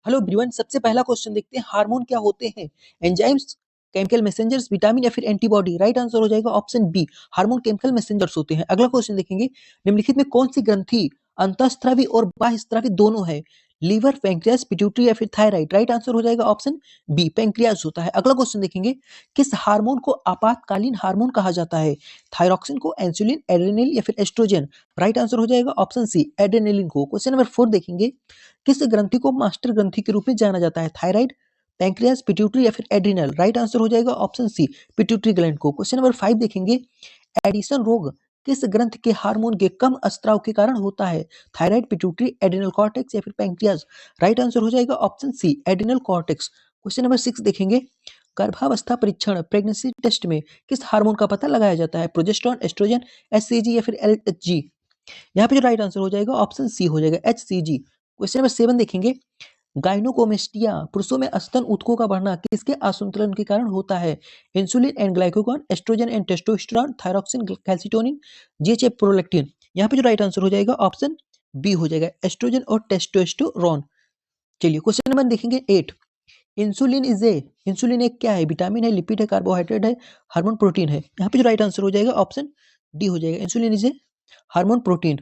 Hello everyone, सबसे पहला question देखते हैं, हार्मोन क्या होते हैं? एंजाइम्स, केमिकल मैसेंजर्स, विटामिन या फिर एंटीबॉडी? राइट आंसर हो जाएगा option B, hormone chemical messengers होते हैं। अगला क्वेश्चन देखेंगे, निम्नलिखित में कौन सी ग्रंथि अंतःस्रावी और बाह्यस्रावी दोनों है? लीवर, पैंक्रियास, पिट्यूटरी या फिर थायराइड? राइट आंसर हो जाएगा ऑप्शन बी, पैंक्रियास होता है। अगला क्वेश्चन देखेंगे, किस हार्मोन को आपातकालीन हार्मोन कहा जाता है? थायरॉक्सिन को, इंसुलिन, एड्रेनलिन या फिर एस्ट्रोजन? राइट आंसर हो जाएगा ऑप्शन सी, एड्रेनलिन को। क्वेश्चन नंबर 4 देखेंगे, किस ग्रंथि को मास्टर ग्रंथि के रूप में जाना जाता है? थायराइड, पैंक्रियास, पिट्यूटरी या फिर एड्रिनल? राइट आंसर हो जाएगा ऑप्शन सी, पिट्यूटरी ग्लैंड को। क्वेश्चन नंबर 5 देखेंगे, एडिशन रोग किस ग्रंथ के हार्मोन के कम स्त्राव के कारण होता है? थायराइड, पिट्यूटरी, एड्रिनल कॉर्टेक्स या फिर पैंक्रियास? राइट आंसर हो जाएगा option C, adrenal cortex. Question number 6 देखेंगे, गर्भावस्था परीक्षण प्रेगनेंसी टेस्ट में किस हार्मोन का पता लगाया जाता है? प्रोजेस्टेरोन, एस्ट्रोजन, एचसीजी या फिर एलएचजी? यहाँ पे जो राइट आंसर हो जाएगा ऑप्शन सी हो जाएगा, एचसीजी। क्वेश्चन नंबर 7 देखेंगे, गाइनोकोमेस्टिया पुरुषों में स्तन ऊतकों का बढ़ना किसके असंतुलन के कारण होता है? Insulin and glucagon, estrogen and testosterone, thyroxine, calcitonin, GHA, prolactin? यहाँ पे जो राइट आंसर हो जाएगा ऑप्शन बी हो जाएगा, एस्ट्रोजन और टेस्टोस्टेरोन। चलिए क्वेश्चन नंबर देखेंगे 8, इंसुलिन एक क्या है? विटामिन है, लिपिड है, कार्बोहाइड्रेट है, हार्मोन, प्रोटीन है? यहाँ पे जो राइट आंसर हो जाएगा ऑप्शन डी हो जाएगा, insulin is a hormone protein.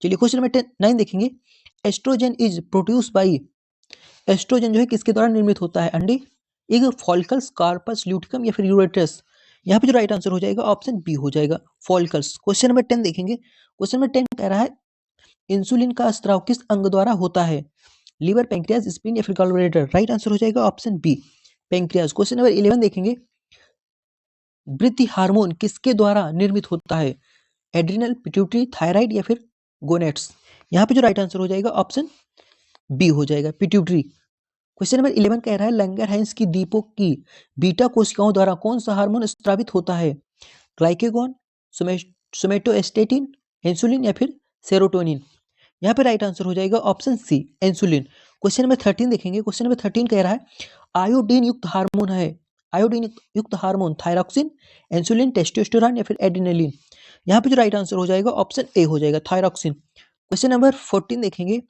चलिए क्वेश्चन नंबर 9 देखेंगे, estrogen is produce by, estrogen जो है किसके द्वारा निर्मित होता है? अंडे, एग, फॉलिकल्स, कार्पस ल्यूटिकम या फिर यूरेटस? यहाँ पे जो राइट आंसर हो जाएगा ऑप्शन बी हो जाएगा, फॉलिकल्स। क्वेश्चन नंबर 10 देखेंगे, क्वेश्चन नंबर 10 कह रहा है, इंसुलिन का स्त्राव किस अंग द्वारा होता है? लीवर, पैंक्रियास, स्प्लीन या फिर गॉलब्लैडर? राइट आंसर हो जाएगा option B, pancreas. Question number 11 देखेंगे, वृद्धि हार्मोन किसके द्वारा निर्मित होता है? एड्रिनल, पिट्यूटरी, थायराइड या फिर गोनेट्स? यहाँ पे जो राइट आंसर हो जाएगा ऑप्शन बी हो जाएगा, पिट्यूटरी। क्वेश्चन नंबर 11 कह रहा है, लंगरहैंस की दीपों की बीटा कोशिकाओं द्वारा कौन सा हार्मोन स्रावित होता है? ग्लाइकेगॉन, सोमेटोस्टेटिन, इंसुलिन या फिर सेरोटोनिन? यहाँ पे राइट आंसर हो जाएगा option C, insulin. Question number 13 देखेंगे, क्वेश्चन नंबर 13 कह रहा है, आयोडीन युक्त हार्मोन है, आयोडीन युक्त हार्मोन थायरॉक्सिन, इंसुलिन, टेस्टोस्टेरोन या फिर एड्रेनलिन? यहाँ पे जो राइट आंसर हो जाएगा ऑप्शन ए हो जाएगा, थायरॉक्सिन। क्वेश्चन नंबर 14 देखेंगे,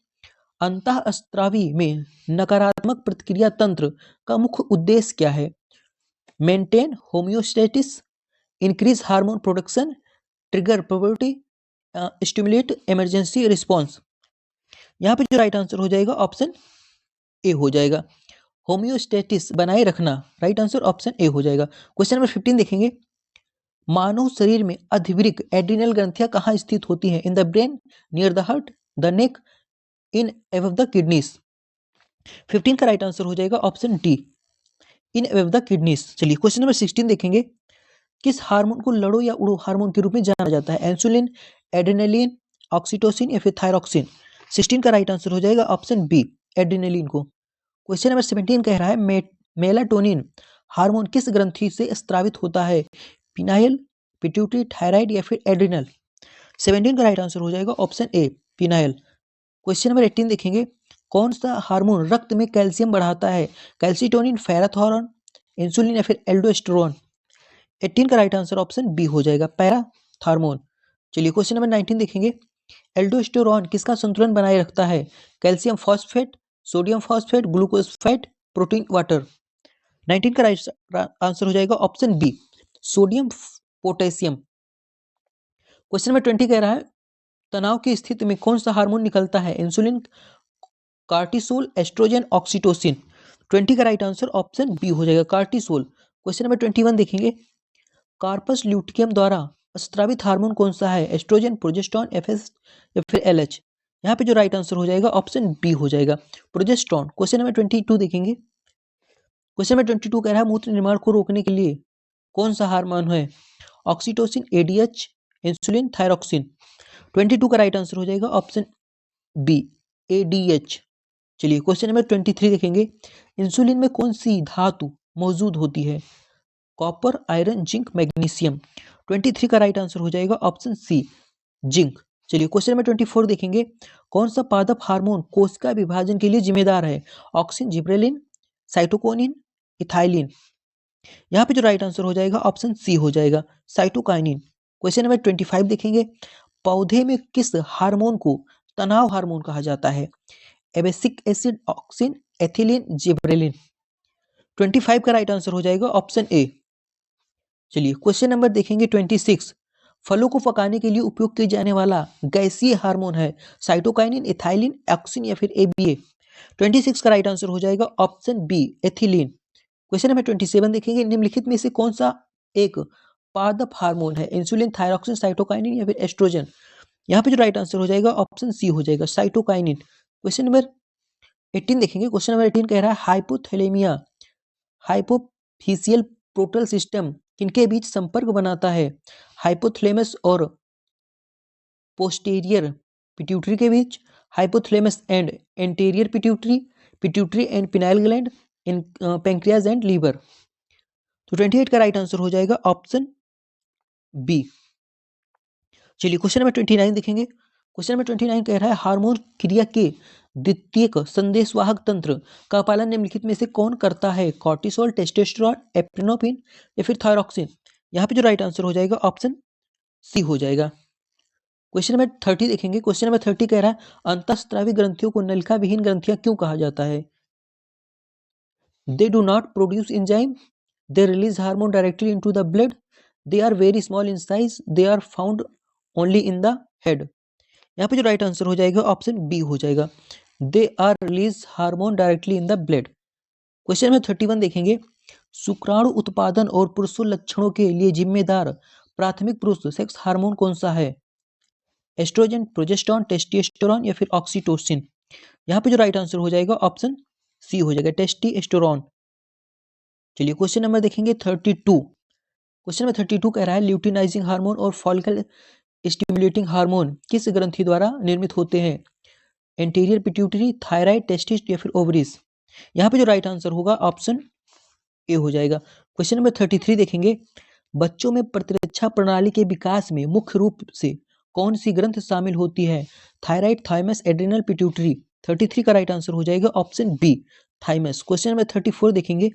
अंतःस्रावी में नकारात्मक प्रतिक्रिया तंत्र का मुख्य उद्देश्य क्या है? Maintain homeostasis, increase hormone production, trigger probability, stimulate emergency response? यहाँ पे जो राइट आंसर हो जाएगा ऑप्शन ए हो जाएगा, होम्योस्टेटिस बनाए रखना। राइट आंसर ऑप्शन ए हो जाएगा। क्वेश्चन नंबर 15 देखेंगे, मानव शरीर में अधिवृक्क एड्रिनल ग्रंथियां कहाँ स्थित होती हैं? In the brain, near the heart, the neck, in above the kidneys? 15 का राइट आंसर हो जाएगा option D, in above the kidneys. चलिए क्वेश्चन नंबर 16 देखेंगे, किस हार्मोन को लड़ो या उड़ो हार्मोन के रूप में जाना जाता है? इंसुलिन, एड्रेनलिन, ऑक्सीटोसिन या फिर थायरॉक्सिन? 16 का राइट आंसर हो जाएगा ऑप्शन बी, एड्रेनलिन को। क्वेश्चन नंबर 17 कह रहा है, मेलाटोनिन हार्मोन किस ग्रंथि से स्रावित होता है? पिनाइल, पिट्यूटरी, थायराइड या फिर एड्रिनल? 17 का राइट आंसर हो जाएगा option A, phenyl. Question number 18 देखेंगे, कौन सा हार्मोन रक्त में कैल्शियम बढ़ाता है? कैल्सिटोनिन, पैराथॉर्मोन, इंसुलिन या फिर एल्डोस्टेरोन? 18 का राइट आंसर ऑप्शन बी हो जाएगा, पैराथॉर्मोन। चलिए क्वेश्चन नंबर 19 देखेंगे, एल्डोस्टेरोन किसका संतुलन बनाए रखता है? Calcium phosphate, sodium phosphate, glucose fat, protein water? 19 का राइट आंसर हो जाएगा option B, sodium potassium. Question number 20 कह रहा है, तनाव की स्थिति में कौन सा हार्मोन निकलता है? Insulin, cortisol, oestrogen, oxytocin? 20 का राइट आंसर ऑप्शन बी हो जाएगा, कार्टिसोल। क्वेश्चन नंबर 21 देखेंगे, कार्पस ल्यूटिकम द्वारा स्रावित हार्मोन कौन सा है? एस्ट्रोजन, प्रोजेस्टेरोन, एफएस या फिर एलएच? यहाँ पे जो राइट आंसर हो जाएगा ऑप्शन बी हो जाएगा, प्रोजेस्टेरोन। क्वेश्चन नंबर 22 देखेंगे, क्वेश्चन नंबर 22 कह रहा है, मूत्र निर्माण को रोकने के लिए कौन सा हार्मोन है? Oxytocin, ADH, insulin, thyroxine? 22 का राइट आंसर हो जाएगा ऑप्शन बी, एडीएच। चलिए क्वेश्चन नंबर 23 देखेंगे, इंसुलिन में कौन सी धातु मौजूद होती है? Copper, iron, zinc, magnesium? 23 का राइट आंसर हो जाएगा ऑप्शन सी, जिंक। चलिए क्वेश्चन नंबर 24 देखेंगे, कौन सा पादप हार्मोन कोशिका विभाजन के लिए जिम्मेदार है? Auxin, gibberellin, cytokinin, ethylene? यहाँ पे जो राइट आंसर हो जाएगा ऑप्शन सी हो जाएगा, साइटोकाइनिन। क्वेश्चन नंबर 25 देखेंगे, पौधे में किस हार्मोन को तनाव हार्मोन कहा जाता है? एबेसिक एसिड, ऑक्सिन, एथिलीन, जिब्रेलिन। 25 का राइट आंसर हो जाएगा ऑप्शन ए। चलिए क्वेश्चन नंबर देखेंगे 26। फलों को पकाने के लिए उपयोग किया जाने वाला गैसीय हार्मोन है साइटोकाइनिन, इथाइलिन, ऑक्सिन या फिर एबीए। 26 का राइट आंसर हो जाएगा option B, ethylene. Question number 27 देखेंगे, निम्नलिखित में से कौन सा एक पादप हार्मोन है? इंसुलिन, थायरॉक्सिन, साइटोकाइनिन या फिर एस्ट्रोजन। यहाँ पे जो राइट आंसर हो जाएगा ऑप्शन सी हो जाएगा, साइटोकाइनिन। क्वेश्चन नंबर 18 देखेंगे, क्वेश्चन नंबर 18 कह रहा है हाइपोथैलेमिया हाइपोफिशियल पोर्टल सिस्टम किनके बीच संपर्क बनाता है? हाइपोथैलेमस और पोस्टीरियर पिट्यूटरी के बीच, hypothalamus and anterior pituitary, pituitary and pineal gland, in pancreas and liver. तो 28 का राइट आंसर हो जाएगा ऑप्शन बी। चलिए क्वेश्चन नंबर 29 देखेंगे, क्वेश्चन नंबर 29 कह रहा है हार्मोन क्रिया के द्वितीयक संदेशवाहक तंत्र का पालन निम्नलिखित में से कौन करता है? कॉर्टिसोल, टेस्टोस्टेरोन, एप्रिनोफिन या फिर थायरॉक्सिन। यहाँ पे जो राइट आंसर हो जाएगा ऑप्शन सी हो जाएगा। क्वेश्चन नंबर 30 देखेंगे, क्वेश्चन नंबर 30 कह रहा है अंतःस्रावी ग्रंथियों को नलिका विहीन ग्रंथियां क्यों कहा जाता है? They do not produce enzyme, they release hormone directly into the blood, they are very small in size, they are found only in the head। यहाँ पे जो राइट आंसर हो जाएगा ऑप्शन बी हो जाएगा, they are release hormone directly in the blood. Question में 31 देखेंगे, शुक्राणु उत्पादन और पुरुषों लक्षणों के लिए जिम्मेदार प्राथमिक पुरुष सेक्स हार्मोन कौन सा है? एस्ट्रोजन, प्रोजेस्टेरॉन, टेस्टोस्टेरोन या फिर ऑक्सीटोसिन। यहाँ पे जो राइट आंसर हो जाएगा ऑप्शन सी हो जाएगा, टेस्टोस्टेरोन। चलिए क्वेश्चन नंबर देखेंगे 32। क्वेश्चन नंबर 32 कह रहा है ल्यूटिनाइजिंग हार्मोन और फॉलिकल स्टिमुलेटिंग हार्मोन किस ग्रंथि द्वारा निर्मित होते हैं? एंटीरियर पिट्यूटरी, थायराइड, टेस्टिस या फिर ओवरीज। यहाँ पे जो राइट आंसर होगा ऑप्शन ए हो जाएगा। क्वेश्चन नंबर 33 देखेंगे, बच्चों में प्रतिरक्षा प्रणाली के विकास में मुख्य रूप से कौन सी ग्रंथ शामिल होती है? Thyroid, thymus, adrenal, pituitary. 33 का राइट आंसर हो जाएगा option B, thymus. Question number 34 देखेंगे,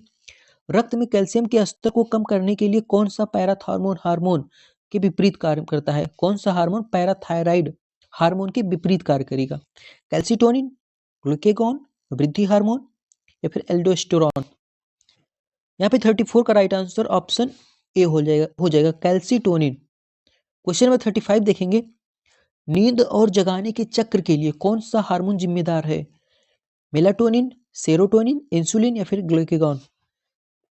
रक्त में कैल्शियम के स्तर को कम करने के लिए कौन सा पैराथार्मोन हार्मोन के विपरीत कार्य करता है? कौन सा हार्मोन पैराथायराइड हार्मोन के विपरीत कार्य करेगा? कैल्सिटोनिन, ग्लूकेगॉन, वृद्धि हार्मोन या फिर एल्डोस्टेरोन। यहाँ पे 34 का राइट आंसर ऑप्शन ए हो जाएगा कैल्सिटोनिन। क्वेश्चन नंबर 35 देखेंगे, नींद और जगाने के चक्र के लिए कौन सा हार्मोन जिम्मेदार है? मेलाटोनिन, सेरोटोनिन, इंसुलिन या फिर ग्लूकेगॉन।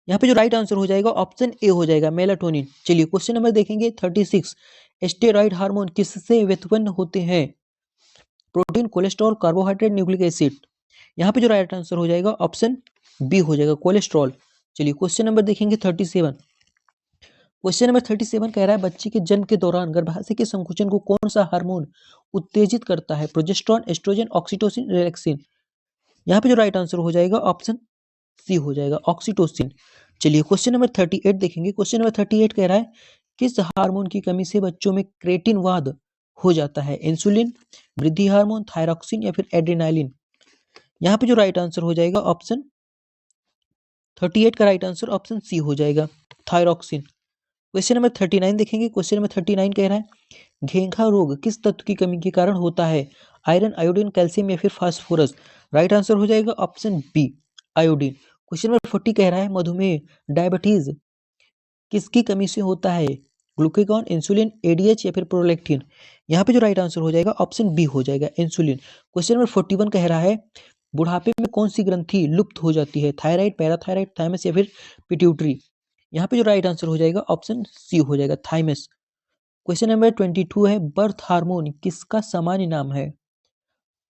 यहाँ पे जो राइट आंसर हो जाएगा ऑप्शन ए हो जाएगा, मेलाटोनिन। चलिए क्वेश्चन नंबर देखेंगे 36, स्टेरॉइड हार्मोन किससे व्युत्पन्न होते हैं? Protein, cholesterol, carbohydrate, nucleic acid. यहाँ पे जो राइट आंसर हो जाएगा ऑप्शन बी हो जाएगा, कोलेस्ट्रॉल। चलिए क्वेश्चन नंबर देखेंगे 37। क्वेश्चन नंबर 37 कह रहा है बच्चे के जन्म के दौरान गर्भाशय के संकुचन को कौन सा हार्मोन उत्तेजित करता है? Progesterone, estrogen, oxytocin, relaxin. यहाँ पे जो राइट आंसर हो जाएगा ऑप्शन सी हो जाएगा, ऑक्सीटोसिन। चलिए क्वेश्चन नंबर 38 देखेंगे, क्वेश्चन नंबर 38 कह रहा है किस हार्मोन की कमी से बच्चों में क्रेटिन वाद हो जाता है? इंसुलिन, वृद्धि हार्मोन, थायरॉक्सिन या फिर एड्रेनालिन। यहाँ पे जो राइट आंसर हो जाएगा ऑप्शन 38 का राइट आंसर ऑप्शन सी हो जाएगा, थायरॉक्सिन। क्वेश्चन नंबर 39 देखेंगे, क्वेश्चन नंबर 39 कह रहा है घेंघा रोग किस तत्व की कमी के कारण होता है? आयरन, आयोडीन, कैल्शियम या फिर फास्फोरस। राइट आंसर हो जाएगा option B, iodine. Question number 40 कह रहा है मधुमेह, डायबिटीज किसकी कमी से होता है? ग्लूकेगॉन, इंसुलिन, एडीएच या फिर प्रोलैक्टिन। यहाँ पे जो राइट आंसर हो जाएगा ऑप्शन बी हो जाएगा, इंसुलिन। क्वेश्चन नंबर 41 कह रहा है बुढ़ापे में कौन सी ग्रंथि लुप्त हो जाती है? थायराइड, पैराथायराइड, थाइमस या फिर पिट्यूटरी। यहाँ पे जो राइट आंसर हो जाएगा ऑप्शन सी हो जाएगा, थाइमस। क्वेश्चन नंबर 22 है बर्थ हार्मोन किसका सामान्य नाम है?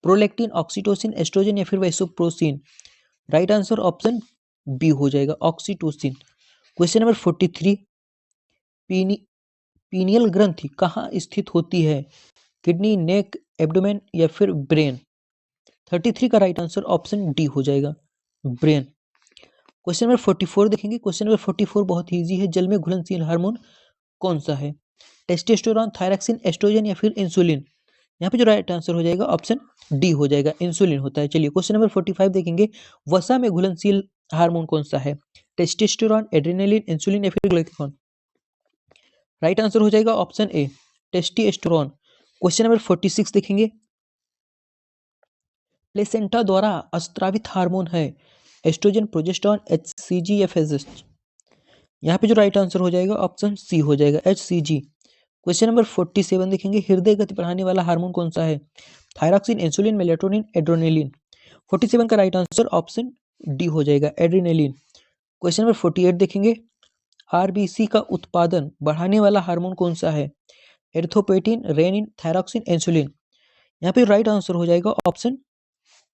प्रोलैक्टिन, ऑक्सीटोसिन, एस्ट्रोजन या फिर वैसोप्रोसिन। राइट आंसर ऑप्शन बी हो जाएगा, ऑक्सीटोसिन। क्वेश्चन नंबर 43, पीनियल ग्रंथि कहाँ स्थित होती है? किडनी, नेक, एब्डोमेन या फिर ब्रेन। 33 का राइट आंसर ऑप्शन डी हो जाएगा, ब्रेन। क्वेश्चन नंबर 44 देखेंगे, क्वेश्चन नंबर 44 बहुत ही इजी है, जल में घुलनशील हार्मोन कौन सा है? टेस्टोस्टेरोन, थायरॉक्सिन, एस्ट्रोजन या फिर इंसुलिन। यहाँ पे जो राइट आंसर हो जाएगा ऑप्शन डी हो जाएगा, इंसुलिन होता है। चलिए क्वेश्चन नंबर 45 देखेंगे, वसा में घुलनशील हार्मोन कौन सा है? टेस्टोस्टेरोन, एड्रेनालिन, इंसुलिन या फिर ग्लूकागॉन। राइट आंसर हो जाएगा option A, testosterone. Question number 46 देखेंगे, प्लेसेंटा द्वारा स्त्रावित हार्मोन है एस्ट्रोजन, प्रोजेस्टेरॉन, HCG या FSH। यहाँ पे जो राइट आंसर हो जाएगा ऑप्शन सी हो जाएगा, HCG। क्वेश्चन नंबर 47 देखेंगे, हृदय गति बढ़ाने वाला हार्मोन कौन सा है? Thyroxine, insulin, melatonin, adrenaline. 47 का राइट आंसर ऑप्शन डी हो जाएगा, एड्रेनालिन। क्वेश्चन नंबर 48 देखेंगे, आरबीसी का उत्पादन बढ़ाने वाला हार्मोन कौन सा है? Erythropoietin, renin, thyroxine, insulin. यहाँ पे राइट आंसर हो जाएगा ऑप्शन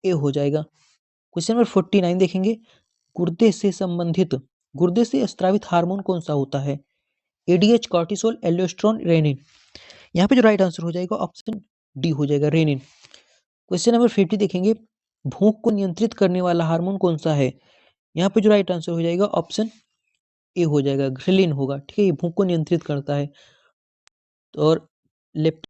ए हो जाएगा। क्वेश्चन नंबर 49 देखेंगे, गुर्दे से स्त्रावित हार्मोन कौन सा होता है? ADH, cortisol, aldosterone, renin. यहाँ पे जो राइट आंसर हो जाएगा ऑप्शन डी हो जाएगा, रेनिन। क्वेश्चन नंबर 50 देखेंगे, भूख को नियंत्रित करने वाला हार्मोन कौन सा है? यहाँ पे जो राइट आंसर हो जाएगा ऑप्शन ए हो जाएगा, ग्रेलिन होगा। ठीक है, ये भूख को नियंत्रित करता है। तो और लेप्ट